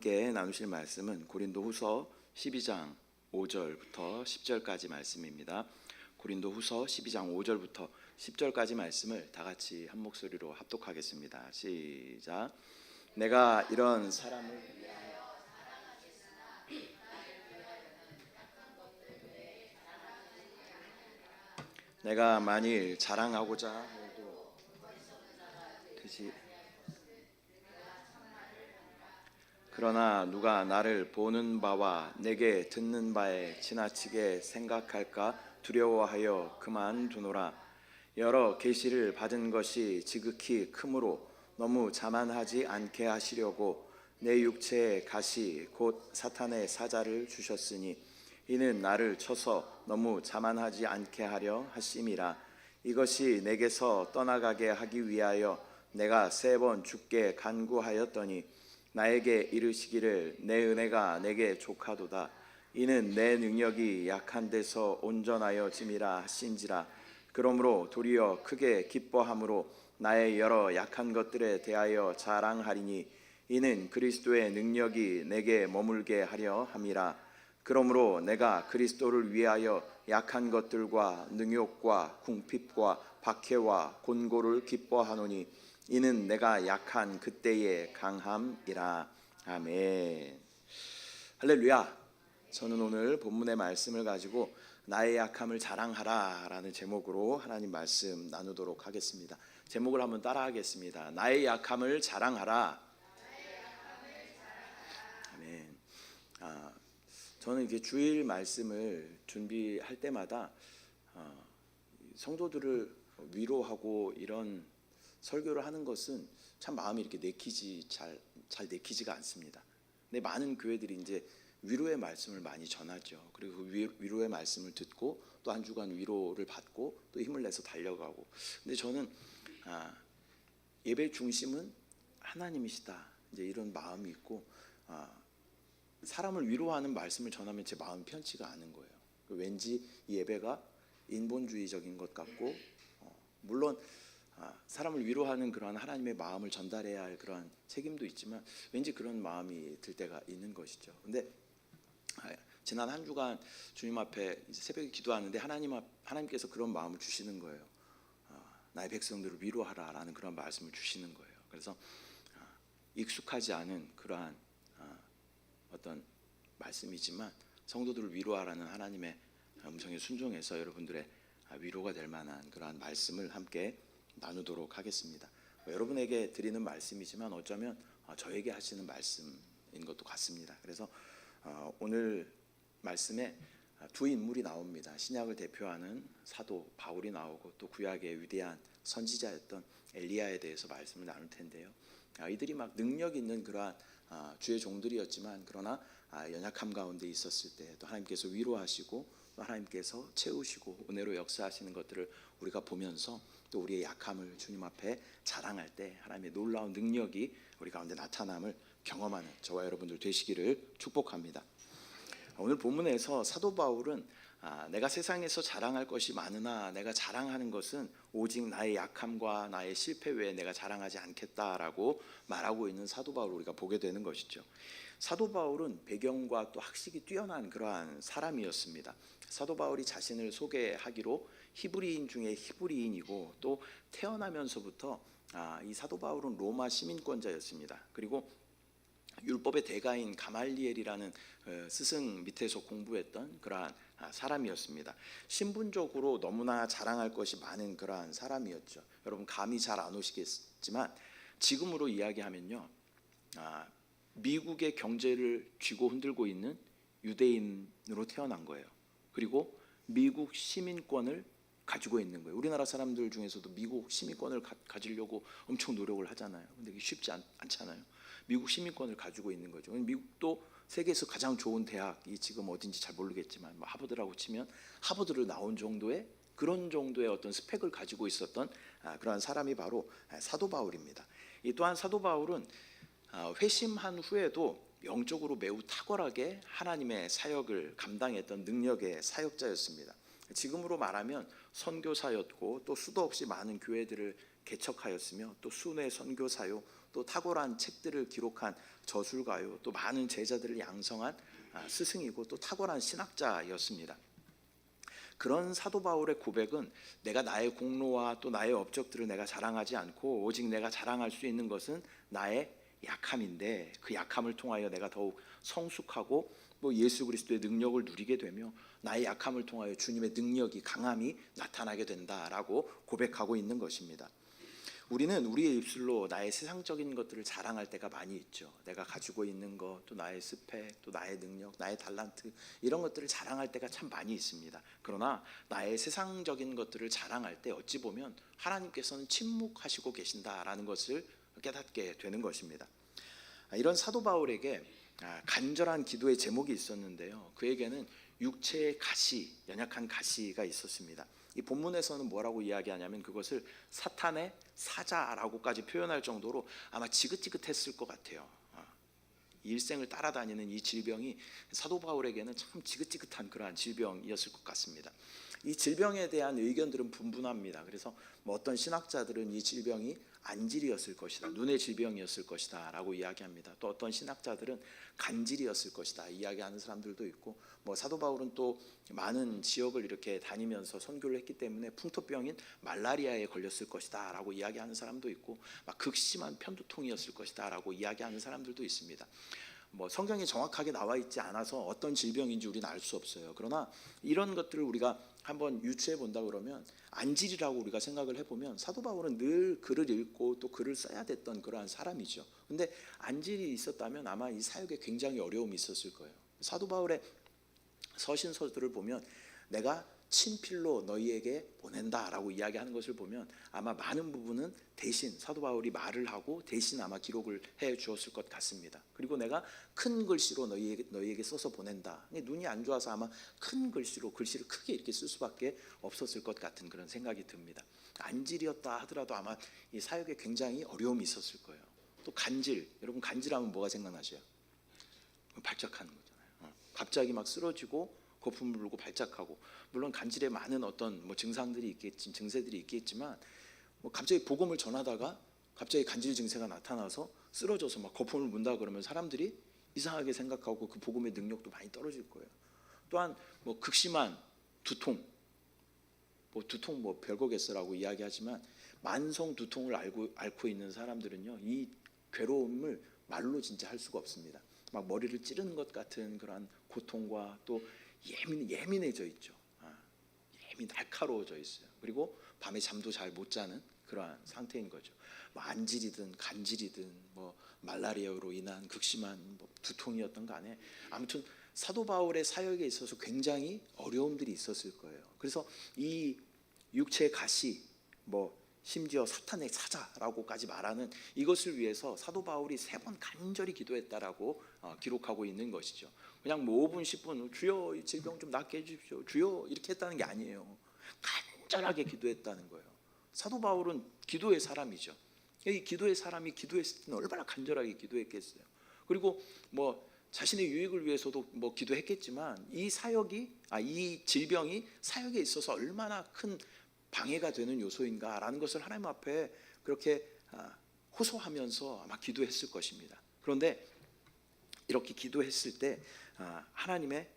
함께 나누실 말씀은 고린도후서 12장 5절부터 10절까지 말씀입니다. 고린도후서 12장 5절부터 10절까지 말씀을 다 같이 한 목소리로 합독하겠습니다. 시작. 내가 이런 사람을 내가 만일 자랑하고자 해도 되지. 그러나 누가 나를 보는 바와 내게 듣는 바에 지나치게 생각할까 두려워하여 그만두노라. 여러 계시를 받은 것이 지극히 크므로 너무 자만하지 않게 하시려고 내 육체에 가시 곧 사탄의 사자를 주셨으니 이는 나를 쳐서 너무 자만하지 않게 하려 하심이라. 이것이 내게서 떠나가게 하기 위하여 내가 3번 주께 간구하였더니 나에게 이르시기를 내 은혜가 내게 족하도다. 이는 내 능력이 약한 데서 온전하여 짐이라 하신지라. 그러므로 도리어 크게 기뻐함으로 나의 여러 약한 것들에 대하여 자랑하리니 이는 그리스도의 능력이 내게 머물게 하려 함이라. 그러므로 내가 그리스도를 위하여 약한 것들과 능욕과 궁핍과 박해와 곤고를 기뻐하노니 이는 내가 약한 그때의 강함이라. 아멘. 할렐루야. 저는 오늘 본문의 말씀을 가지고 나의 약함을 자랑하라 라는 제목으로 하나님 말씀 나누도록 하겠습니다. 제목을 한번 따라 하겠습니다. 나의 약함을 자랑하라. 아멘. 저는 이게 주일 말씀을 준비할 때마다 성도들을 위로하고 이런 설교를 하는 것은 참 마음이 이렇게 잘 내키지가 않습니다. 근데 많은 교회들이 이제 위로의 말씀을 많이 전하죠. 그리고 그 위로의 말씀을 듣고 또 한 주간 위로를 받고 또 힘을 내서 달려가고. 근데 저는 예배 중심은 하나님이시다. 이제 이런 마음이 있고 사람을 위로하는 말씀을 전하면 제 마음이 편치가 않은 거예요. 왠지 이 예배가 인본주의적인 것 같고 물론 사람을 위로하는 그러한 하나님의 마음을 전달해야 할 그러한 책임도 있지만 왠지 그런 마음이 들 때가 있는 것이죠. 근데 지난 한 주간 주님 앞에 이제 새벽에 기도하는데 하나님께서 그런 마음을 주시는 거예요. 나의 백성들을 위로하라라는 그런 말씀을 주시는 거예요. 그래서 익숙하지 않은 그러한 어떤 말씀이지만 성도들을 위로하라는 하나님의 음성에 순종해서 여러분들의 위로가 될 만한 그러한 말씀을 함께 나누도록 하겠습니다. 여러분에게 드리는 말씀이지만 어쩌면 저에게 하시는 말씀인 것도 같습니다. 그래서 오늘 말씀에 두 인물이 나옵니다. 신약을 대표하는 사도 바울이 나오고 또 구약의 위대한 선지자였던 엘리야에 대해서 말씀을 나눌 텐데요. 이들이 막 능력 있는 그러한 주의 종들이었지만 그러나 연약함 가운데 있었을 때 또 하나님께서 위로하시고 또 하나님께서 채우시고 은혜로 역사하시는 것들을 우리가 보면서 또 우리의 약함을 주님 앞에 자랑할 때 하나님의 놀라운 능력이 우리 가운데 나타남을 경험하는 저와 여러분들 되시기를 축복합니다. 오늘 본문에서 사도 바울은 내가 세상에서 자랑할 것이 많으나 내가 자랑하는 것은 오직 나의 약함과 나의 실패 외에 내가 자랑하지 않겠다라고 말하고 있는 사도 바울을 우리가 보게 되는 것이죠. 사도 바울은 배경과 또 학식이 뛰어난 그러한 사람이었습니다. 사도 바울이 자신을 소개하기로 히브리인 중에 히브리인이고 또 태어나면서부터 이 사도 바울은 로마 시민권자였습니다. 그리고 율법의 대가인 가말리엘이라는 스승 밑에서 공부했던 그러한 사람이었습니다. 신분적으로 너무나 자랑할 것이 많은 그러한 사람이었죠. 여러분 감이 잘 안 오시겠지만 지금으로 이야기하면요, 미국의 경제를 쥐고 흔들고 있는 유대인으로 태어난 거예요. 그리고 미국 시민권을 가지고 있는 거예요. 우리나라 사람들 중에서도 미국 시민권을 가지려고 엄청 노력을 하잖아요. 근데 이게 쉽지 않잖아요. 미국 시민권을 가지고 있는 거죠. 미국도 세계에서 가장 좋은 대학이 지금 어딘지 잘 모르겠지만 하버드라고 치면 하버드를 나온 정도의 그런 정도의 어떤 스펙을 가지고 있었던 그러한 사람이 바로 사도 바울입니다. 또한 사도 바울은 회심한 후에도 영적으로 매우 탁월하게 하나님의 사역을 감당했던 능력의 사역자였습니다. 지금으로 말하면 선교사였고 또 수도 없이 많은 교회들을 개척하였으며 또 순회 선교사요 또 탁월한 책들을 기록한 저술가요, 또 많은 제자들을 양성한 스승이고 또 탁월한 신학자였습니다. 그런 사도 바울의 고백은 내가 나의 공로와 또 나의 업적들을 내가 자랑하지 않고 오직 내가 자랑할 수 있는 것은 나의 약함인데, 그 약함을 통하여 내가 더욱 성숙하고 뭐 예수 그리스도의 능력을 누리게 되며 나의 약함을 통하여 주님의 능력이, 강함이 나타나게 된다라고 고백하고 있는 것입니다. 우리는 우리의 입술로 나의 세상적인 것들을 자랑할 때가 많이 있죠. 내가 가지고 있는 것, 또 나의 스펙, 또 나의 능력, 나의 달란트, 이런 것들을 자랑할 때가 참 많이 있습니다. 그러나 나의 세상적인 것들을 자랑할 때 어찌 보면 하나님께서는 침묵하시고 계신다라는 것을 깨닫게 되는 것입니다. 이런 사도 바울에게 간절한 기도의 제목이 있었는데요, 그에게는 육체의 가시, 연약한 가시가 있었습니다. 이 본문에서는 뭐라고 이야기하냐면 그것을 사탄의 사자라고까지 표현할 정도로 아마 지긋지긋했을 것 같아요. 일생을 따라다니는 이 질병이 사도 바울에게는 참 지긋지긋한 그러한 질병이었을 것 같습니다. 이 질병에 대한 의견들은 분분합니다. 그래서 뭐 어떤 신학자들은 이 질병이 안질이었을 것이다, 눈의 질병이었을 것이다 라고 이야기합니다. 또 어떤 신학자들은 간질이었을 것이다 이야기하는 사람들도 있고, 뭐 사도 바울은 또 많은 지역을 이렇게 다니면서 선교를 했기 때문에 풍토병인 말라리아에 걸렸을 것이다 라고 이야기하는 사람도 있고, 막 극심한 편두통이었을 것이다 라고 이야기하는 사람들도 있습니다. 뭐 성경에 정확하게 나와 있지 않아서 어떤 질병인지 우리는 알 수 없어요. 그러나 이런 것들을 우리가 한번 유추해 본다 그러면 안질이라고 우리가 생각을 해보면 사도 바울은 늘 글을 읽고 또 글을 써야 됐던 그러한 사람이죠. 근데 안질이 있었다면 아마 이 사역에 굉장히 어려움이 있었을 거예요. 사도 바울의 서신서들을 보면 내가 친필로 너희에게 보낸다라고 이야기하는 것을 보면 아마 많은 부분은 대신 사도 바울이 말을 하고 대신 아마 기록을 해 주었을 것 같습니다. 그리고 내가 큰 글씨로 너희에게 써서 보낸다. 눈이 안 좋아서 아마 큰 글씨로 글씨를 크게 이렇게 쓸 수밖에 없었을 것 같은 그런 생각이 듭니다. 안질이었다 하더라도 아마 이 사역에 굉장히 어려움이 있었을 거예요. 또 간질, 여러분 간질하면 뭐가 생각나세요? 발작하는 거잖아요. 갑자기 막 쓰러지고 거품을 불고 발작하고, 물론 간질에 많은 어떤 뭐 증상들이 있겠지, 증세들이 있겠지만 뭐 갑자기 복음을 전하다가 갑자기 간질 증세가 나타나서 쓰러져서 막 거품을 문다 그러면 사람들이 이상하게 생각하고 그 복음의 능력도 많이 떨어질 거예요. 또한 뭐 극심한 두통, 뭐 별거겠어라고 이야기하지만 만성 두통을 앓고 있는 사람들은요, 이 괴로움을 말로 진짜 할 수가 없습니다. 막 머리를 찌르는 것 같은 그러한 고통과 또 예민해져 있죠. 날카로워져 있어요. 그리고 밤에 잠도 잘 못 자는 그러한 상태인 거죠. 뭐 안질이든 간질이든 뭐 말라리아로 인한 극심한 뭐 두통이었던 간에 아무튼 사도 바울의 사역에 있어서 굉장히 어려움들이 있었을 거예요. 그래서 이 육체의 가시, 뭐 심지어 사탄의 사자라고까지 말하는 이것을 위해서 사도 바울이 3번 간절히 기도했다라고 기록하고 있는 것이죠. 그냥 뭐 5분 10분 주여 이 질병 좀 낫게 해주십시오 주여 이렇게 했다는 게 아니에요. 간절하게 기도했다는 거예요. 사도 바울은 기도의 사람이죠. 이 기도의 사람이 기도했을 때는 얼마나 간절하게 기도했겠어요. 그리고 뭐 자신의 유익을 위해서도 뭐 기도했겠지만 이 질병이 사역에 있어서 얼마나 큰 방해가 되는 요소인가라는 것을 하나님 앞에 그렇게 호소하면서 아마 기도했을 것입니다. 그런데 이렇게 기도했을 때 하나님의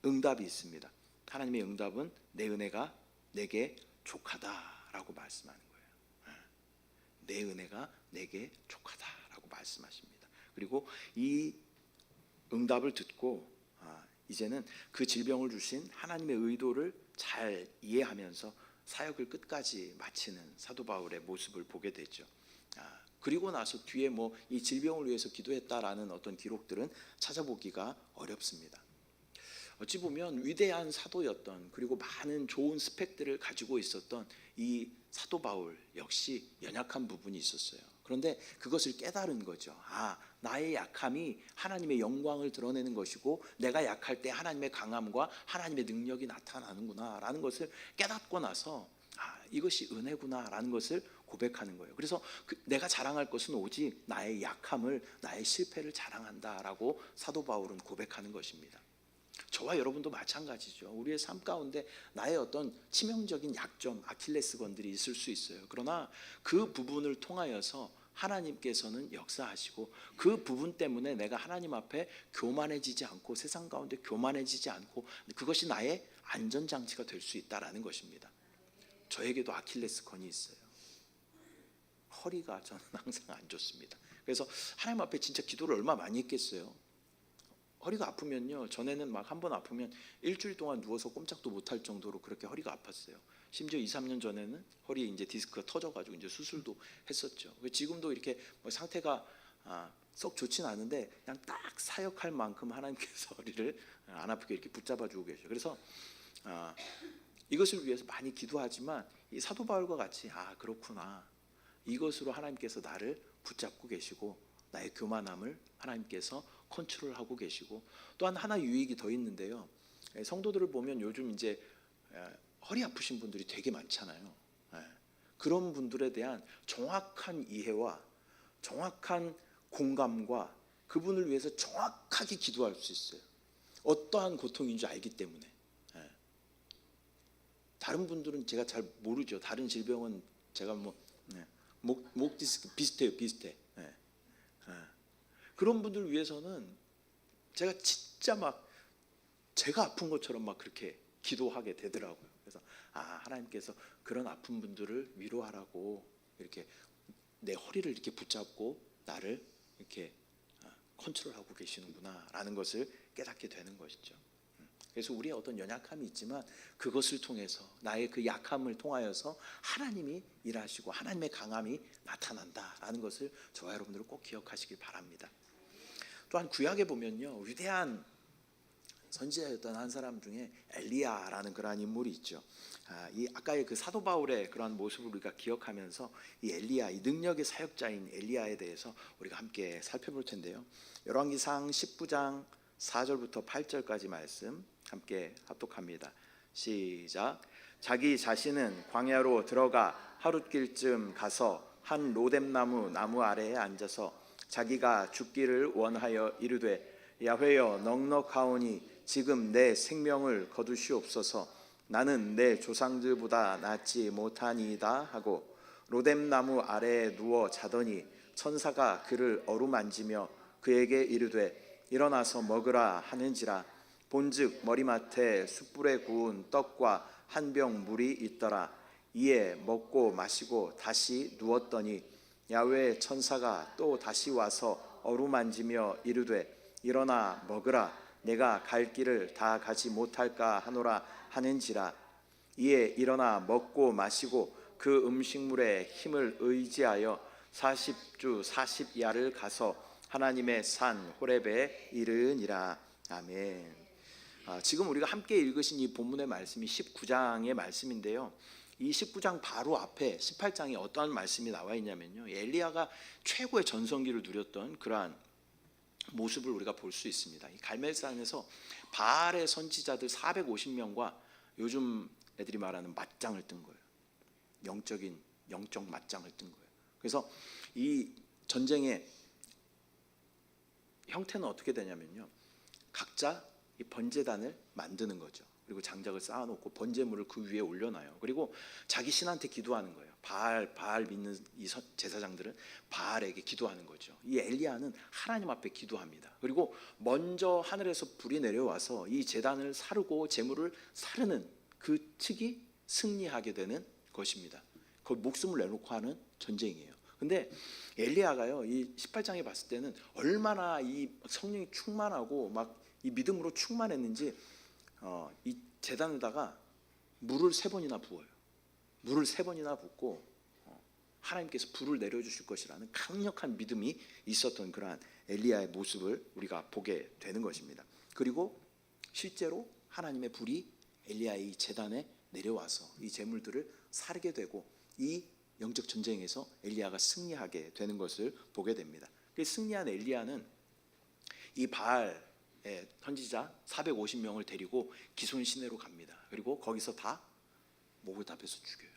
응답이 있습니다. 하나님의 응답은 내 은혜가 내게 족하다라고 말씀하는 거예요. 내 은혜가 내게 족하다라고 말씀하십니다. 그리고 이 응답을 듣고 이제는 그 질병을 주신 하나님의 의도를 잘 이해하면서 사역을 끝까지 마치는 사도 바울의 모습을 보게 되죠. 그리고 나서 뒤에 뭐 이 질병을 위해서 기도했다라는 어떤 기록들은 찾아보기가 어렵습니다. 어찌 보면 위대한 사도였던, 그리고 많은 좋은 스펙들을 가지고 있었던 이 사도 바울 역시 연약한 부분이 있었어요. 그런데 그것을 깨달은 거죠. 나의 약함이 하나님의 영광을 드러내는 것이고 내가 약할 때 하나님의 강함과 하나님의 능력이 나타나는구나 라는 것을 깨닫고 나서 이것이 은혜구나 라는 것을 고백하는 거예요. 그래서 내가 자랑할 것은 오직 나의 약함을, 나의 실패를 자랑한다라고 사도 바울은 고백하는 것입니다. 저와 여러분도 마찬가지죠. 우리의 삶 가운데 나의 어떤 치명적인 약점, 아킬레스건들이 있을 수 있어요. 그러나 그 부분을 통하여서 하나님께서는 역사하시고 그 부분 때문에 내가 하나님 앞에 교만해지지 않고 세상 가운데 교만해지지 않고 그것이 나의 안전장치가 될 수 있다라는 것입니다. 저에게도 아킬레스건이 있어요. 허리가 저는 항상 안 좋습니다. 그래서 하나님 앞에 진짜 기도를 얼마 많이 했겠어요. 허리가 아프면요, 전에는 막 한 번 아프면 일주일 동안 누워서 꼼짝도 못할 정도로 그렇게 허리가 아팠어요. 심지어 2, 3년 전에는 허리 이제 디스크가 터져가지고 이제 수술도 했었죠. 지금도 이렇게 뭐 상태가 썩 좋진 않은데 그냥 딱 사역할 만큼 하나님께서 허리를 안 아프게 이렇게 붙잡아주고 계셔요. 그래서 이것을 위해서 많이 기도하지만 이 사도 바울과 같이 그렇구나, 이것으로 하나님께서 나를 붙잡고 계시고 나의 교만함을 하나님께서 컨트롤하고 계시고, 또한 하나 유익이 더 있는데요. 성도들을 보면 요즘 이제 허리 아프신 분들이 되게 많잖아요. 그런 분들에 대한 정확한 이해와 정확한 공감과 그분을 위해서 정확하게 기도할 수 있어요. 어떠한 고통인지 알기 때문에. 다른 분들은 제가 잘 모르죠. 다른 질병은 제가 목 디스크 비슷해. 그런 분들 위해서는 제가 진짜 막 제가 아픈 것처럼 막 그렇게 기도하게 되더라고요. 그래서 하나님께서 그런 아픈 분들을 위로하라고 이렇게 내 허리를 이렇게 붙잡고 나를 이렇게 컨트롤하고 계시는구나라는 것을 깨닫게 되는 것이죠. 그래서 우리의 어떤 연약함이 있지만 그것을 통해서 나의 그 약함을 통하여서 하나님이 일하시고 하나님의 강함이 나타난다라는 것을 저와 여러분들은 꼭 기억하시길 바랍니다. 또한 구약에 보면요, 위대한 선지자였던 한 사람 중에 엘리야라는 그러한 인물이 있죠. 이 아까의 그 사도 바울의 그러한 모습을 우리가 기억하면서 이 엘리야, 이 능력의 사역자인 엘리야에 대해서 우리가 함께 살펴볼 텐데요. 열왕기상 19장 4절부터 8절까지 말씀 함께 합독합니다. 시작. 자기 자신은 광야로 들어가 하룻길쯤 가서 한 로뎀나무 아래에 앉아서 자기가 죽기를 원하여 이르되 야훼여 넉넉하오니 지금 내 생명을 거두시옵소서. 나는 내 조상들보다 낫지 못하니이다 하고 로뎀나무 아래에 누워 자더니 천사가 그를 어루만지며 그에게 이르되 일어나서 먹으라 하는지라. 본즉 머리맡에 숯불에 구운 떡과 한 병 물이 있더라. 이에 먹고 마시고 다시 누웠더니 야훼의 천사가 또 다시 와서 어루만지며 이르되 일어나 먹으라. 내가 갈 길을 다 가지 못할까 하노라 하는지라. 이에 일어나 먹고 마시고 그 음식물의 힘을 의지하여 40주 40야를 가서 하나님의 산 호렙에 이르니라. 아멘. 지금 우리가 함께 읽으신 이 본문의 말씀이 19장의 말씀인데요. 이 19장 바로 앞에 18장에 어떠한 말씀이 나와 있냐면요, 엘리야가 최고의 전성기를 누렸던 그러한 모습을 우리가 볼 수 있습니다. 이 갈멜산에서 바알의 선지자들 450명과 요즘 애들이 말하는 맞짱을 뜬 거예요. 영적 맞짱을 뜬 거예요. 그래서 이 전쟁의 형태는 어떻게 되냐면요, 각자 이 번제단을 만드는 거죠. 그리고 장작을 쌓아놓고 번제물을 그 위에 올려놔요. 그리고 자기 신한테 기도하는 거예요. 바알 믿는 이 제사장들은 바알에게 기도하는 거죠. 이 엘리야는 하나님 앞에 기도합니다. 그리고 먼저 하늘에서 불이 내려와서 이 제단을 사르고 제물을 사르는 그 측이 승리하게 되는 것입니다. 거의 목숨을 내놓고 하는 전쟁이에요. 근데 엘리야가요, 이 18장에 봤을 때는 얼마나 이 성령이 충만하고 막 이 믿음으로 충만했는지 이 제단에다가 물을 3번이나 부어요. 물을 3번이나 붓고 하나님께서 불을 내려주실 것이라는 강력한 믿음이 있었던 그러한 엘리야의 모습을 우리가 보게 되는 것입니다. 그리고 실제로 하나님의 불이 엘리야의 이 제단에 내려와서 이 제물들을 사르게 되고 이 영적 전쟁에서 엘리야가 승리하게 되는 것을 보게 됩니다. 그 승리한 엘리야는 이 바알의 선지자 450명을 데리고 기손 시내로 갑니다. 그리고 거기서 다 목을 다 베서 죽여요.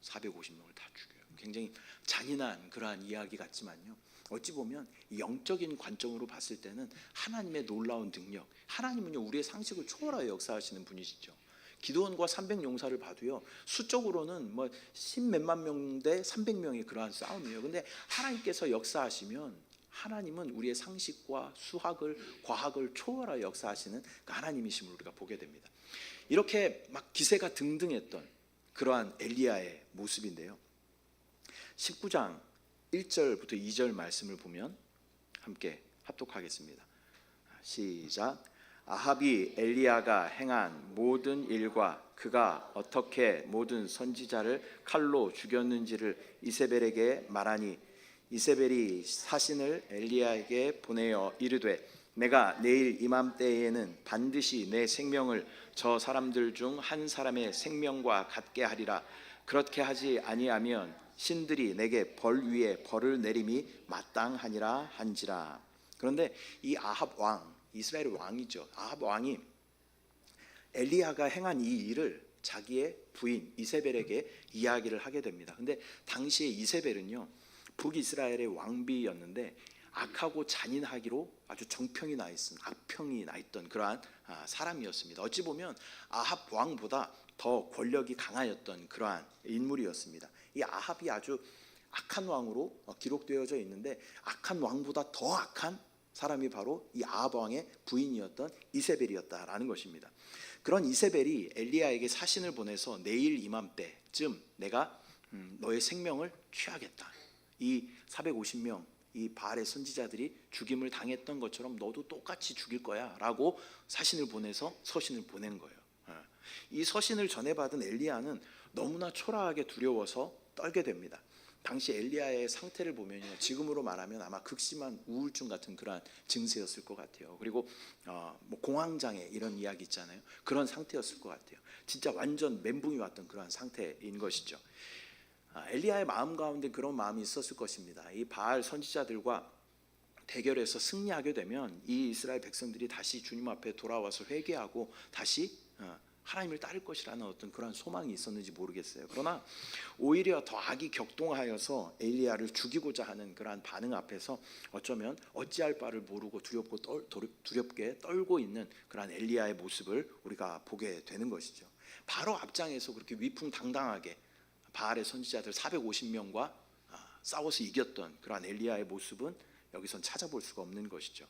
450명을 다 죽여요. 굉장히 잔인한 그러한 이야기 같지만요, 어찌 보면 영적인 관점으로 봤을 때는 하나님의 놀라운 능력, 하나님은요 우리의 상식을 초월하여 역사하시는 분이시죠. 기드온과 300용사를 봐도요, 수적으로는 뭐 10몇만 명 대 300명의 그러한 싸움이에요. 근데 하나님께서 역사하시면 하나님은 우리의 상식과 수학을, 과학을 초월하여 역사하시는 그 하나님이심을 우리가 보게 됩니다. 이렇게 막 기세가 등등했던 그러한 엘리야의 모습인데요, 19장 1절부터 2절 말씀을 보면 함께 합독하겠습니다. 시작. 아합이 엘리야가 행한 모든 일과 그가 어떻게 모든 선지자를 칼로 죽였는지를 이세벨에게 말하니, 이세벨이 사신을 엘리야에게 보내어 이르되, 내가 내일 이맘때에는 반드시 내 생명을 저 사람들 중 한 사람의 생명과 같게 하리라. 그렇게 하지 아니하면 신들이 내게 벌 위에 벌을 내림이 마땅하니라 한지라. 그런데 이 아합 왕, 이스라엘의 왕이죠, 아합 왕이 엘리야가 행한 이 일을 자기의 부인 이세벨에게 이야기를 하게 됩니다. 근데 당시에 이세벨은요, 북이스라엘의 왕비였는데 악하고 잔인하기로 아주 정평이 나 있은, 악평이 나 있던 그러한 사람이었습니다. 어찌 보면 아합 왕보다 더 권력이 강하였던 그러한 인물이었습니다. 이 아합이 아주 악한 왕으로 기록되어져 있는데, 악한 왕보다 더 악한 사람이 바로 이 아합 왕의 부인이었던 이세벨이었다라는 것입니다. 그런 이세벨이 엘리야에게 사신을 보내서 내일 이맘때쯤 내가 너의 생명을 취하겠다, 이 450명 이 바알의 선지자들이 죽임을 당했던 것처럼 너도 똑같이 죽일 거야 라고 사신을 보내서 서신을 보낸 거예요. 이 서신을 전해받은 엘리야는 너무나 초라하게 두려워서 떨게 됩니다. 당시 엘리야의 상태를 보면요, 지금으로 말하면 아마 극심한 우울증 같은 그러한 증세였을 것 같아요. 그리고 뭐 공황장애 이런 이야기 있잖아요, 그런 상태였을 것 같아요. 진짜 완전 멘붕이 왔던 그러한 상태인 것이죠. 엘리야의 마음 가운데 그런 마음이 있었을 것입니다. 이 바알 선지자들과 대결해서 승리하게 되면 이 이스라엘 백성들이 다시 주님 앞에 돌아와서 회개하고 다시 하나님을 따를 것이라는 어떤 그런 소망이 있었는지 모르겠어요. 그러나 오히려 더 악이 격동하여서 엘리야를 죽이고자 하는 그러한 반응 앞에서 어쩌면 어찌할 바를 모르고 두렵게 떨고 있는 그러한 엘리야의 모습을 우리가 보게 되는 것이죠. 바로 앞장에서 그렇게 위풍당당하게 바알의 선지자들 450명과 싸워서 이겼던 그러한 엘리야의 모습은 여기선 찾아볼 수가 없는 것이죠.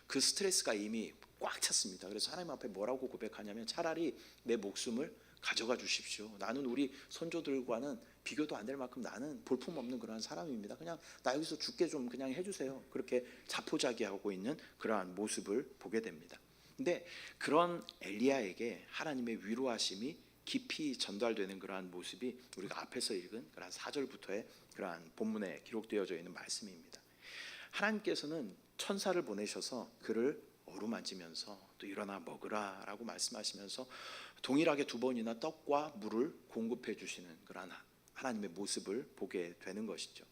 그 스트레스가 이미 꽉 찼습니다. 그래서 하나님 앞에 뭐라고 고백하냐면, 차라리 내 목숨을 가져가 주십시오. 나는 우리 선조들과는 비교도 안 될 만큼 나는 볼품없는 그러한 사람입니다. 그냥 나 여기서 죽게 좀 그냥 해주세요. 그렇게 자포자기하고 있는 그러한 모습을 보게 됩니다. 근데 그런 엘리야에게 하나님의 위로하심이 깊이 전달되는 그러한 모습이 우리가 앞에서 읽은 그러한 4절부터의 그러한 본문에 기록되어져 있는 말씀입니다. 하나님께서는 천사를 보내셔서 그를 어루만지면서 또 일어나 먹으라 라고 말씀하시면서 동일하게 2번이나 떡과 물을 공급해 주시는 그러한 하나님의 모습을 보게 되는 것이죠.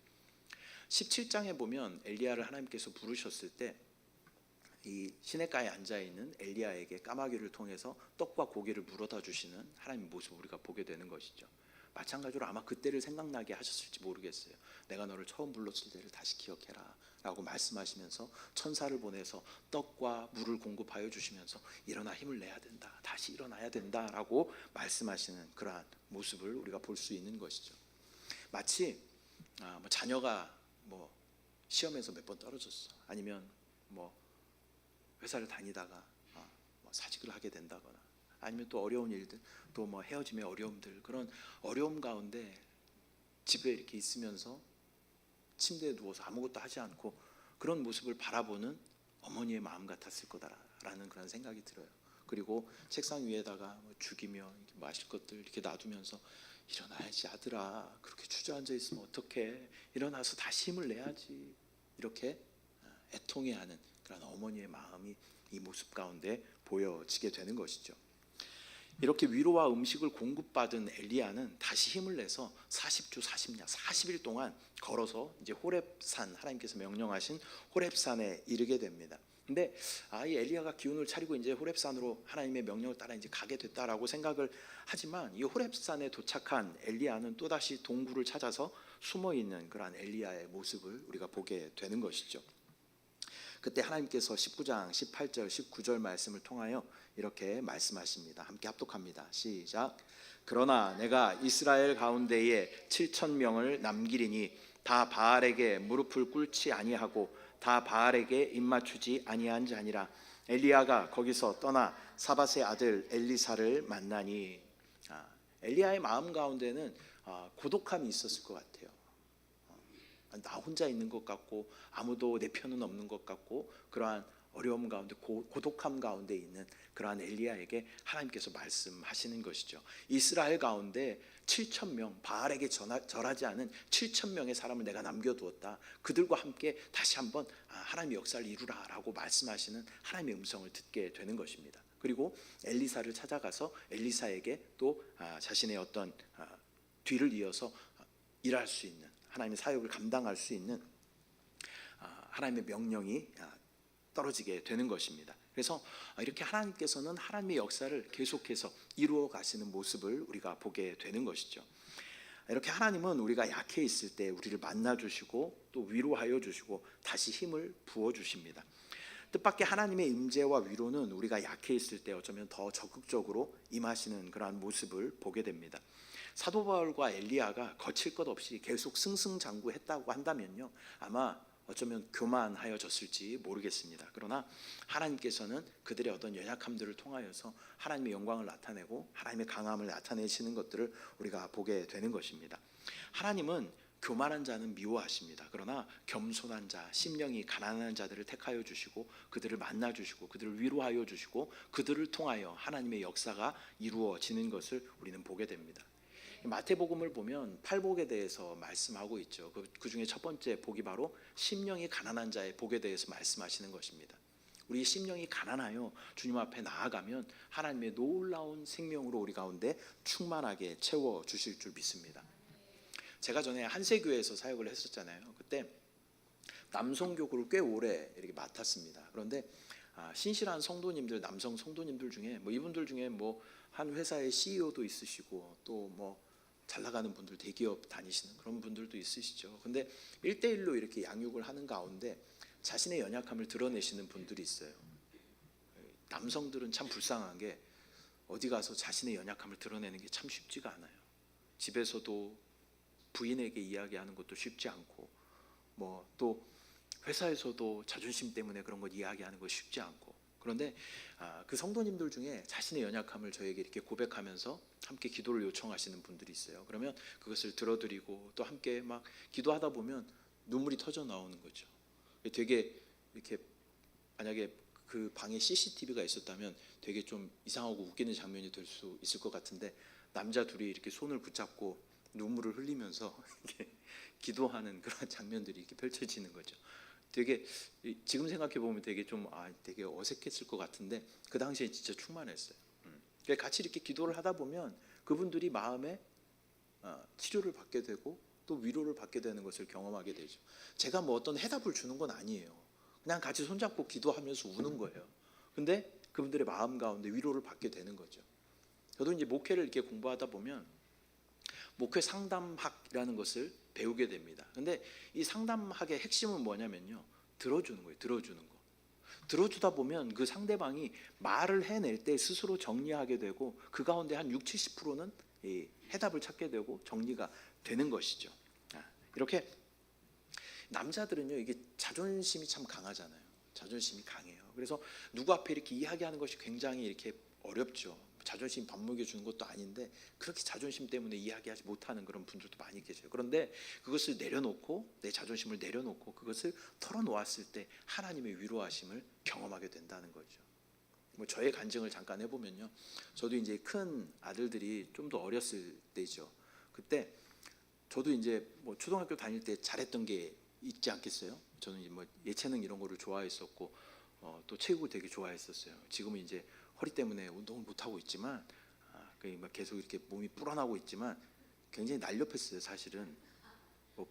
17장에 보면 엘리야를 하나님께서 부르셨을 때 이 시냇가에 앉아있는 엘리야에게 까마귀를 통해서 떡과 고기를 물어다 주시는 하나님의 모습을 우리가 보게 되는 것이죠. 마찬가지로 아마 그때를 생각나게 하셨을지 모르겠어요. 내가 너를 처음 불렀을 때를 다시 기억해라 라고 말씀하시면서 천사를 보내서 떡과 물을 공급하여 주시면서 일어나 힘을 내야 된다, 다시 일어나야 된다 라고 말씀하시는 그러한 모습을 우리가 볼 수 있는 것이죠. 마치 자녀가 뭐 시험에서 몇 번 떨어졌어, 아니면 뭐 회사를 다니다가 사직을 하게 된다거나, 아니면 또 어려운 일들, 또 뭐 헤어짐의 어려움들, 그런 어려움 가운데 집에 이렇게 있으면서 침대에 누워서 아무것도 하지 않고 그런 모습을 바라보는 어머니의 마음 같았을 거다라는 그런 생각이 들어요. 그리고 책상 위에다가 죽이며 마실 것들 이렇게 놔두면서, 일어나야지 아들아, 그렇게 주저앉아 있으면 어떡해, 일어나서 다시 힘을 내야지, 이렇게 애통해하는 그런 어머니의 마음이 이 모습 가운데 보여지게 되는 것이죠. 이렇게 위로와 음식을 공급받은 엘리야는 다시 힘을 내서 40주 40야 40일 동안 걸어서 이제 호렙산, 하나님께서 명령하신 호렙산에 이르게 됩니다. 근데 이 엘리야가 기운을 차리고 이제 호렙산으로 하나님의 명령을 따라 이제 가게 됐다라고 생각을 하지만, 이 호렙산에 도착한 엘리야는 또다시 동굴을 찾아서 숨어 있는 그러한 엘리야의 모습을 우리가 보게 되는 것이죠. 그때 하나님께서 19장 18절 19절 말씀을 통하여 이렇게 말씀하십니다. 함께 합독합니다. 시작. 그러나 내가 이스라엘 가운데에 7,000명을 남기리니 다 바알에게 무릎을 꿇지 아니하고 다 바알에게 입맞추지 아니한 자니라. 엘리야가 거기서 떠나 사밧의 아들 엘리사를 만나니. 엘리야의 마음 가운데는 고독함이 있었을 것 같아요. 나 혼자 있는 것 같고 아무도 내 편은 없는 것 같고 그러한 어려움 가운데 고독함 가운데 있는 그러한 엘리야에게 하나님께서 말씀하시는 것이죠. 이스라엘 가운데 7,000명 바알에게 절하지 않은 7,000명의 사람을 내가 남겨두었다. 그들과 함께 다시 한번 하나님의 역사를 이루라라고 말씀하시는 하나님의 음성을 듣게 되는 것입니다. 그리고 엘리사를 찾아가서 엘리사에게 또 자신의 어떤 뒤를 이어서 일할 수 있는 하나님의 사역을 감당할 수 있는 하나님의 명령이 떨어지게 되는 것입니다. 그래서 이렇게 하나님께서는 하나님의 역사를 계속해서 이루어 가시는 모습을 우리가 보게 되는 것이죠. 이렇게 하나님은 우리가 약해 있을 때 우리를 만나 주시고 또 위로하여 주시고 다시 힘을 부어 주십니다. 뜻밖의 하나님의 임재와 위로는 우리가 약해 있을 때 어쩌면 더 적극적으로 임하시는 그러한 모습을 보게 됩니다. 사도 바울과 엘리야가 거칠 것 없이 계속 승승장구했다고 한다면요, 아마 어쩌면 교만하여졌을지 모르겠습니다. 그러나 하나님께서는 그들의 어떤 연약함들을 통하여서 하나님의 영광을 나타내고 하나님의 강함을 나타내시는 것들을 우리가 보게 되는 것입니다. 하나님은 교만한 자는 미워하십니다. 그러나 겸손한 자, 심령이 가난한 자들을 택하여 주시고 그들을 만나 주시고 그들을 위로하여 주시고 그들을 통하여 하나님의 역사가 이루어지는 것을 우리는 보게 됩니다. 마태복음을 보면 팔복에 대해서 말씀하고 있죠. 그 중에 첫 번째 복이 바로 심령이 가난한 자의 복에 대해서 말씀하시는 것입니다. 우리 심령이 가난하여 주님 앞에 나아가면 하나님의 놀라운 생명으로 우리 가운데 충만하게 채워 주실 줄 믿습니다. 제가 전에 한세교회에서 사역을 했었잖아요. 그때 남성교구를 꽤 오래 이렇게 맡았습니다. 그런데 신실한 성도님들, 남성 성도님들 중에 이분들 중에 한 회사의 CEO도 있으시고 또 잘 나가는 분들, 대기업 다니시는 그런 분들도 있으시죠. 근데 1대1로 이렇게 양육을 하는 가운데 자신의 연약함을 드러내시는 분들이 있어요. 남성들은 참 불쌍한 게 어디 가서 자신의 연약함을 드러내는 게 참 쉽지가 않아요. 집에서도 부인에게 이야기하는 것도 쉽지 않고 또 회사에서도 자존심 때문에 그런 걸 이야기하는 거 쉽지 않고, 그런데 그 성도님들 중에 자신의 연약함을 저에게 이렇게 고백하면서 함께 기도를 요청하시는 분들이 있어요. 그러면 그것을 들어드리고 또 함께 막 기도하다 보면 눈물이 터져 나오는 거죠. 되게 이렇게 만약에 그 방에 CCTV가 있었다면 되게 좀 이상하고 웃기는 장면이 될 수 있을 것 같은데, 남자 둘이 이렇게 손을 붙잡고 눈물을 흘리면서 이렇게 기도하는 그런 장면들이 이렇게 펼쳐지는 거죠. 되게 지금 생각해 보면 되게 좀 되게 어색했을 것 같은데 그 당시에 진짜 충만했어요. 같이 이렇게 기도를 하다 보면 그분들이 마음에 치료를 받게 되고 또 위로를 받게 되는 것을 경험하게 되죠. 제가 어떤 해답을 주는 건 아니에요. 그냥 같이 손잡고 기도하면서 우는 거예요. 근데 그분들의 마음 가운데 위로를 받게 되는 거죠. 저도 이제 목회를 이렇게 공부하다 보면 목회 상담학이라는 것을 배우게 됩니다. 근데 이 상담학의 핵심은 뭐냐면요, 들어주는 거예요. 들어주는 거. 들어주다 보면 그 상대방이 말을 해낼 때 스스로 정리하게 되고 그 가운데 한 60-70%는 이 해답을 찾게 되고 정리가 되는 것이죠. 이렇게 남자들은요, 이게 자존심이 참 강하잖아요. 자존심이 강해요. 그래서 누구 앞에 이렇게 이야기하는 것이 굉장히 이렇게 어렵죠. 자존심 밥 먹여주는 것도 아닌데 그렇게 자존심 때문에 이야기하지 못하는 그런 분들도 많이 계세요. 그런데 그것을 내려놓고, 내 자존심을 내려놓고 그것을 털어놓았을 때 하나님의 위로하심을 경험하게 된다는 거죠. 저의 간증을 잠깐 해보면요, 저도 이제 큰 아들들이 좀 더 어렸을 때죠. 그때 저도 이제 초등학교 다닐 때 잘했던 게 있지 않겠어요? 저는 이제 예체능 이런 거를 좋아했었고 또 체육을 되게 좋아했었어요. 지금은 이제 허리 때문에 운동을 못 하고 있지만 계속 이렇게 몸이 불어나고 있지만 굉장히 날렵했어요. 사실은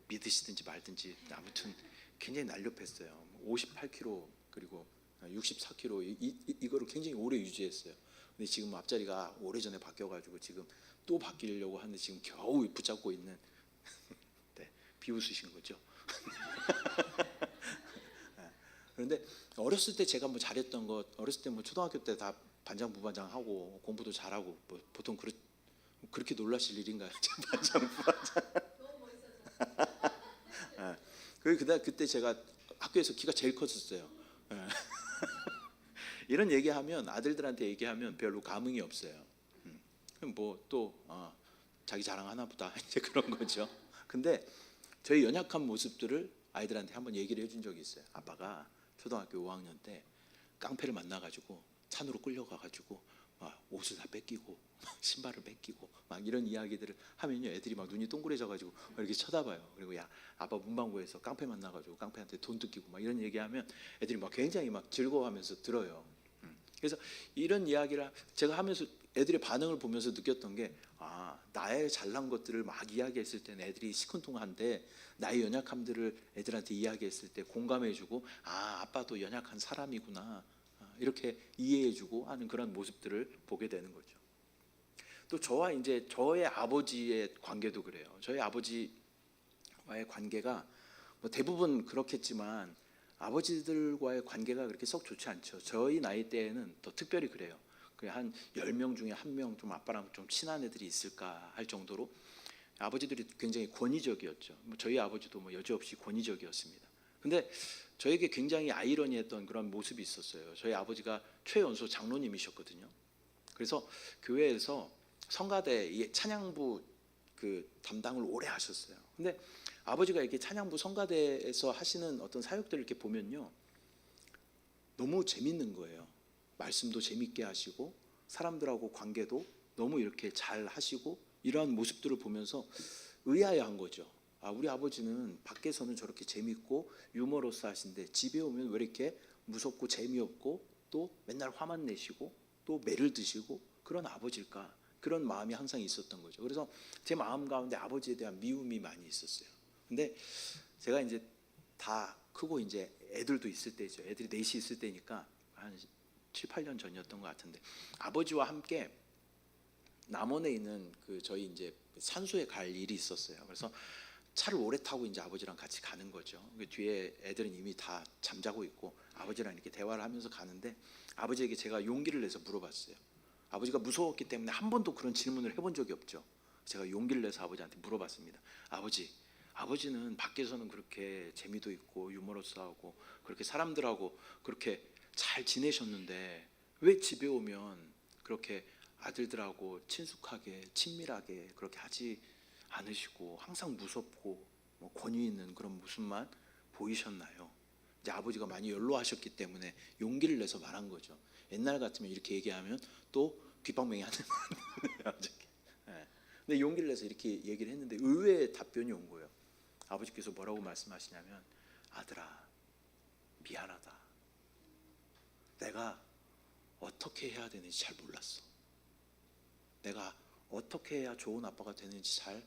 믿으시든지 말든지 아무튼 굉장히 날렵했어요. 58kg 그리고 64kg 이거를 굉장히 오래 유지했어요. 근데 지금 앞자리가 오래전에 바뀌어가지고 지금 또 바뀌려고 하는데 지금 겨우 붙잡고 있는 네, 비웃으신 거죠. 그런데 어렸을 때 제가 뭐 잘했던 것, 어렸을 때 뭐 초등학교 때 다 반장 부반장 하고 공부도 잘하고 뭐 보통 그렇게 놀라실 일인가요? 반장 부반장. 예. 그때 제가 학교에서 키가 제일 컸었어요. 예. 이런 얘기하면 아들들한테 얘기하면 별로 감흥이 없어요. 그럼 뭐 또 자기 자랑하나 보다 이제 그런 거죠. 근데 저희 연약한 모습들을 아이들한테 한번 얘기를 해준 적이 있어요. 아빠가 초등학교 5학년 때 깡패를 만나가지고 산으로 끌려가가지고 막 옷을 다 뺏기고 신발을 뺏기고 막 이런 이야기들을 하면요, 애들이 막 눈이 동그래져가지고 이렇게 쳐다봐요. 그리고 야, 아빠 문방구에서 깡패 만나가지고 깡패한테 돈 뜯기고 막 이런 얘기하면 애들이 막 굉장히 막 즐거워하면서 들어요. 그래서 이런 이야기를 제가 하면서 애들의 반응을 보면서 느꼈던 게, 나의 잘난 것들을 막 이야기했을 때는 애들이 시큰둥한데 나의 연약함들을 애들한테 이야기했을 때 공감해주고, 아빠도 연약한 사람이구나, 이렇게 이해해주고 하는 그런 모습들을 보게 되는 거죠. 또 저와 이제 저의 아버지의 관계도 그래요. 저희 아버지와의 관계가 뭐 대부분 그렇겠지만 아버지들과의 관계가 그렇게 썩 좋지 않죠. 저희 나이 때에는 더 특별히 그래요. 한 10명 중에 1명 좀 아빠랑 좀 친한 애들이 있을까 할 정도로 아버지들이 굉장히 권위적이었죠. 저희 아버지도 뭐 여지없이 권위적이었습니다. 근데 저에게 굉장히 아이러니했던 그런 모습이 있었어요. 저희 아버지가 최연소 장로님이셨거든요. 그래서 교회에서 성가대 찬양부 그 담당을 오래 하셨어요. 근데 아버지가 이렇게 찬양부 성가대에서 하시는 어떤 사역들을 이렇게 보면요, 너무 재밌는 거예요. 말씀도 재밌게 하시고 사람들하고 관계도 너무 이렇게 잘 하시고, 이러한 모습들을 보면서 의아해한 거죠. 우리 아버지는 밖에서는 저렇게 재밌고 유머러스 하신데 집에 오면 왜 이렇게 무섭고 재미없고 또 맨날 화만 내시고 또 매를 드시고 그런 아버지일까? 그런 마음이 항상 있었던 거죠. 그래서 제 마음 가운데 아버지에 대한 미움이 많이 있었어요. 근데 제가 이제 다 크고 이제 애들도 있을 때죠. 애들이 넷이 있을 때니까 한 7, 8년 전이었던 것 같은데, 아버지와 함께 남원에 있는 저희 이제 산소에 갈 일이 있었어요. 그래서 차를 오래 타고 이제 아버지랑 같이 가는 거죠. 그 뒤에 애들은 이미 다 잠자고 있고 아버지랑 이렇게 대화를 하면서 가는데, 아버지에게 제가 용기를 내서 물어봤어요. 아버지가 무서웠기 때문에 한 번도 그런 질문을 해본 적이 없죠. 제가 용기를 내서 아버지한테 물어봤습니다. 아버지는 밖에서는 그렇게 재미도 있고 유머러스하고 그렇게 사람들하고 그렇게 잘 지내셨는데 왜 집에 오면 그렇게 아들들하고 친숙하게 친밀하게 그렇게 하지 않으시고 항상 무섭고 뭐 권위 있는 그런 모습만 보이셨나요? 이제 아버지가 많이 연로하셨기 때문에 용기를 내서 말한 거죠. 옛날 같으면 이렇게 얘기하면 또 귓방맹이 하는 거예요. 근데 용기를 내서 이렇게 얘기를 했는데 의외의 답변이 온 거예요. 아버지께서 뭐라고 말씀하시냐면, 아들아, 미안하다. 내가 어떻게 해야 되는지 잘 몰랐어. 내가 어떻게 해야 좋은 아빠가 되는지 잘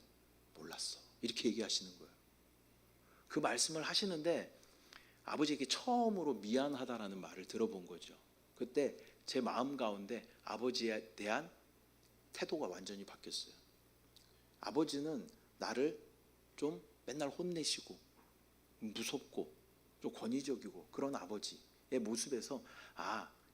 몰랐어. 이렇게 얘기하시는 거예요. 그 말씀을 하시는데 아버지에게 처음으로 미안하다라는 말을 들어본 거죠. 그때 제 마음 가운데 아버지에 대한 태도가 완전히 바뀌었어요. 아버지는 나를 좀 맨날 혼내시고 무섭고 좀 권위적이고 그런 아버지의 모습에서,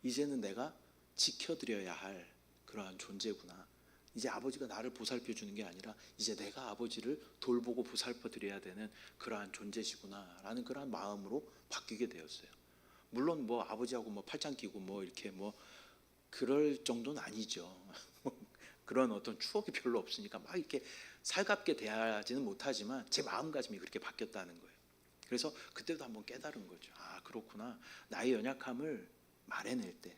이제는 내가 지켜드려야 할 그러한 존재구나. 이제 아버지가 나를 보살펴 주는 게 아니라 이제 내가 아버지를 돌보고 보살펴 드려야 되는 그러한 존재시구나 라는 그러한 마음으로 바뀌게 되었어요. 물론 뭐 아버지하고 뭐 팔짱 끼고 뭐 이렇게 뭐 그럴 정도는 아니죠. 그런 어떤 추억이 별로 없으니까 막 이렇게 살갑게 대하지는 못하지만 제 마음가짐이 그렇게 바뀌었다는 거예요. 그래서 그때도 한번 깨달은 거죠. 그렇구나. 나의 연약함을 말해낼 때,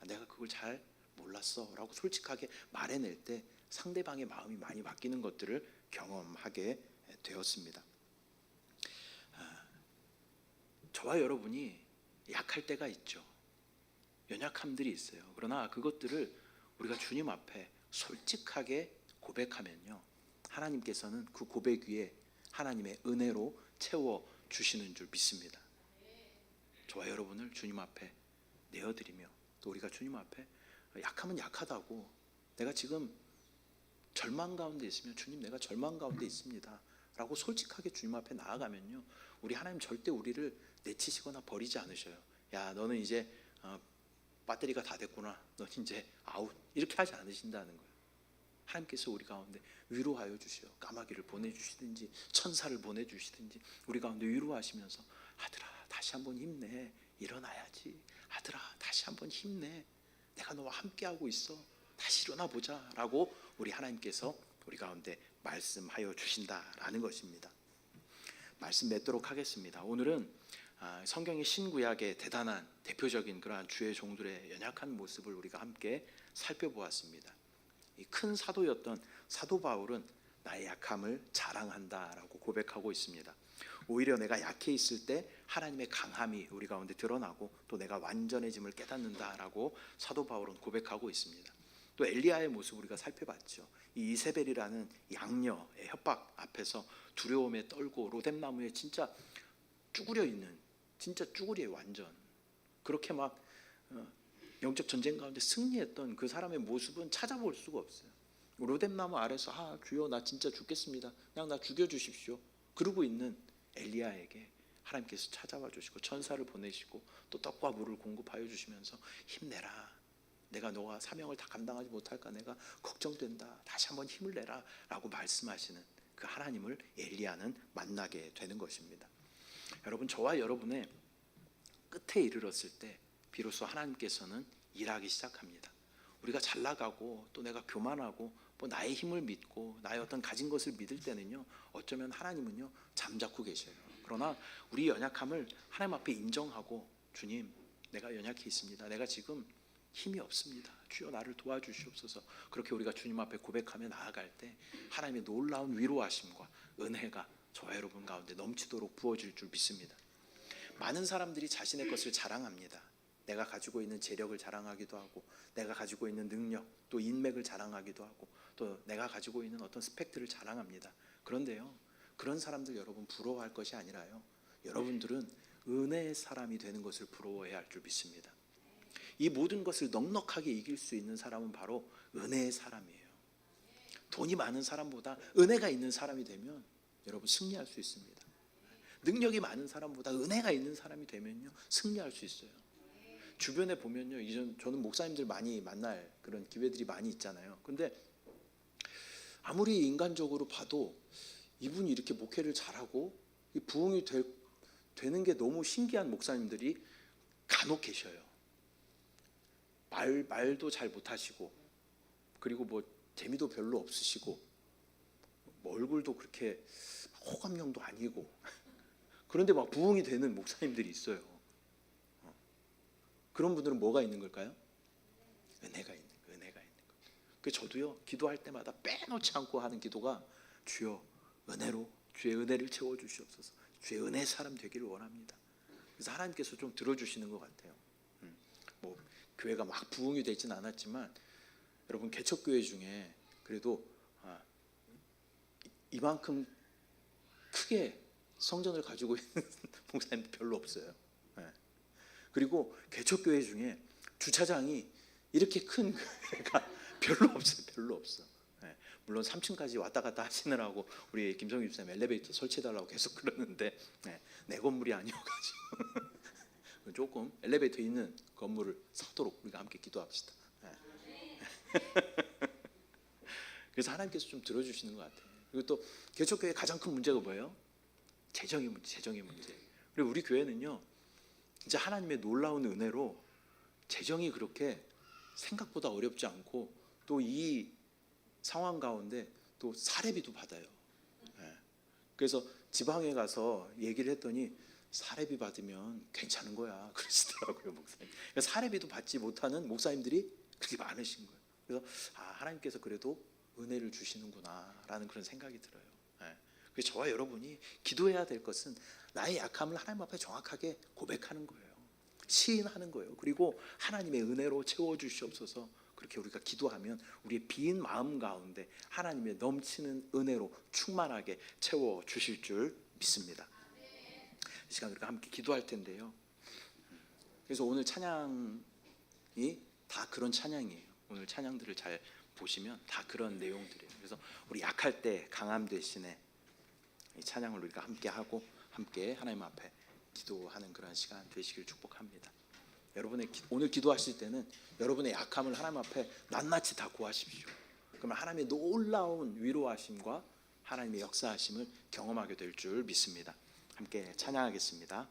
내가 그걸 잘 몰랐어 라고 솔직하게 말해낼 때 상대방의 마음이 많이 바뀌는 것들을 경험하게 되었습니다. 저와 여러분이 약할 때가 있죠. 연약함들이 있어요. 그러나 그것들을 우리가 주님 앞에 솔직하게 고백하면요, 하나님께서는 그 고백 위에 하나님의 은혜로 채워 주시는 줄 믿습니다. 저와 여러분을 주님 앞에 내어드리며, 또 우리가 주님 앞에 약하면 약하다고, 내가 지금 절망 가운데 있으면 주님, 내가 절망 가운데 있습니다 라고 솔직하게 주님 앞에 나아가면요, 우리 하나님 절대 우리를 내치시거나 버리지 않으셔요. 야, 너는 이제 배터리가 다 됐구나. 너는 이제 아웃. 이렇게 하지 않으신다는 거예요. 하나님께서 우리 가운데 위로하여 주시어 까마귀를 보내주시든지 천사를 보내주시든지 우리 가운데 위로하시면서 아들아 다시 한번 힘내. 일어나야지. 아들아 다시 한번 힘내. 내가 너와 함께하고 있어. 다시 일어나 보자 라고 우리 하나님께서 우리 가운데 말씀하여 주신다라는 것입니다. 말씀 맺도록 하겠습니다. 오늘은 성경의 신구약의 대단한 대표적인 그러한 주의 종들의 연약한 모습을 우리가 함께 살펴보았습니다. 이 큰 사도였던 사도 바울은 나의 약함을 자랑한다라고 고백하고 있습니다. 오히려 내가 약해 있을 때 하나님의 강함이 우리 가운데 드러나고 또 내가 완전해짐을 깨닫는다라고 사도 바울은 고백하고 있습니다. 또 엘리야의 모습 우리가 살펴봤죠. 이 이세벨이라는 양녀의 협박 앞에서 두려움에 떨고 로뎀나무에 진짜 쭈그려 있는, 진짜 쭈그리에 완전 그렇게 막 영적 전쟁 가운데 승리했던 그 사람의 모습은 찾아볼 수가 없어요. 로뎀나무 아래서 주여 나 진짜 죽겠습니다. 그냥 나 죽여주십시오. 그러고 있는 엘리야에게 하나님께서 찾아와 주시고 천사를 보내시고 또 떡과 물을 공급하여 주시면서 힘내라. 내가 너와 사명을 다 감당하지 못할까 내가 걱정된다. 다시 한번 힘을 내라 라고 말씀하시는 그 하나님을 엘리야는 만나게 되는 것입니다. 여러분, 저와 여러분의 끝에 이르렀을 때 비로소 하나님께서는 일하기 시작합니다. 우리가 잘 나가고 또 내가 교만하고 뭐 나의 힘을 믿고 나의 어떤 가진 것을 믿을 때는요, 어쩌면 하나님은요 잠자코 계셔요. 그러나 우리 연약함을 하나님 앞에 인정하고, 주님 내가 연약해 있습니다. 내가 지금 힘이 없습니다. 주여 나를 도와주시옵소서. 그렇게 우리가 주님 앞에 고백하며 나아갈 때 하나님의 놀라운 위로하심과 은혜가 저와 여러분 가운데 넘치도록 부어질 줄 믿습니다. 많은 사람들이 자신의 것을 자랑합니다. 내가 가지고 있는 재력을 자랑하기도 하고, 내가 가지고 있는 능력, 또 인맥을 자랑하기도 하고, 또 내가 가지고 있는 어떤 스펙들을 자랑합니다. 그런데요, 그런 사람들 여러분 부러워할 것이 아니라요, 여러분들은 은혜의 사람이 되는 것을 부러워해야 할 줄 믿습니다. 이 모든 것을 넉넉하게 이길 수 있는 사람은 바로 은혜의 사람이에요. 돈이 많은 사람보다 은혜가 있는 사람이 되면 여러분 승리할 수 있습니다. 능력이 많은 사람보다 은혜가 있는 사람이 되면요 승리할 수 있어요. 주변에 보면요, 저는 목사님들 많이 만날 그런 기회들이 많이 있잖아요. 근데 아무리 인간적으로 봐도 이분이 이렇게 목회를 잘하고 부흥이 되는 게 너무 신기한 목사님들이 간혹 계셔요. 말도 잘 못하시고, 그리고 뭐 재미도 별로 없으시고, 뭐 얼굴도 그렇게 호감형도 아니고, 그런데 막 부흥이 되는 목사님들이 있어요. 그런 분들은 뭐가 있는 걸까요? 은혜가 있는 거. 그래서 저도요 기도할 때마다 빼놓지 않고 하는 기도가, 주여 은혜로 주의 은혜를 채워 주시옵소서. 주의 은혜 사람 되기를 원합니다. 그래서 하나님께서 좀 들어주시는 것 같아요. 뭐 교회가 막 부흥이 되지는 않았지만 여러분, 개척교회 중에 그래도 이만큼 크게 성전을 가지고 있는 목사님 별로 없어요. 그리고 개척교회 중에 주차장이 이렇게 큰 교회가 별로 없어. 물론 3층까지 왔다 갔다 하시느라고 우리 김성희 집사님 엘리베이터 설치해달라고 계속 그러는데 내 건물이 아니어가지고 조금 엘리베이터 있는 건물을 사도록 우리가 함께 기도합시다. 그래서 하나님께서 좀 들어주시는 것 같아요. 그리고 또 개척교회의 가장 큰 문제가 뭐예요? 재정의 문제. 그리고 우리 교회는요, 진짜 하나님의 놀라운 은혜로 재정이 그렇게 생각보다 어렵지 않고, 또 이 상황 가운데 또 사례비도 받아요. 그래서 지방에 가서 얘기를 했더니 사례비 받으면 괜찮은 거야 그러시더라고요, 목사님. 그러니까 사례비도 받지 못하는 목사님들이 그렇게 많으신 거예요. 그래서 하나님께서 그래도 은혜를 주시는구나라는 그런 생각이 들어요. 그래서 저와 여러분이 기도해야 될 것은 나의 약함을 하나님 앞에 정확하게 고백하는 거예요. 시인하는 거예요. 그리고 하나님의 은혜로 채워주시옵소서. 그렇게 우리가 기도하면 우리의 빈 마음 가운데 하나님의 넘치는 은혜로 충만하게 채워주실 줄 믿습니다. 이 시간 우리가 함께 기도할 텐데요, 그래서 오늘 찬양이 다 그런 찬양이에요. 오늘 찬양들을 잘 보시면 다 그런 내용들이에요. 그래서 우리 약할 때 강함 되시네, 이 찬양을 우리가 함께 하고 함께 하나님 앞에 기도하는 그런 시간 되시길 축복합니다. 여러분의 오늘 기도하실 때는 여러분의 약함을 하나님 앞에 낱낱이 다 구하십시오. 그러면 하나님의 놀라운 위로하심과 하나님의 역사하심을 경험하게 될 줄 믿습니다. 함께 찬양하겠습니다.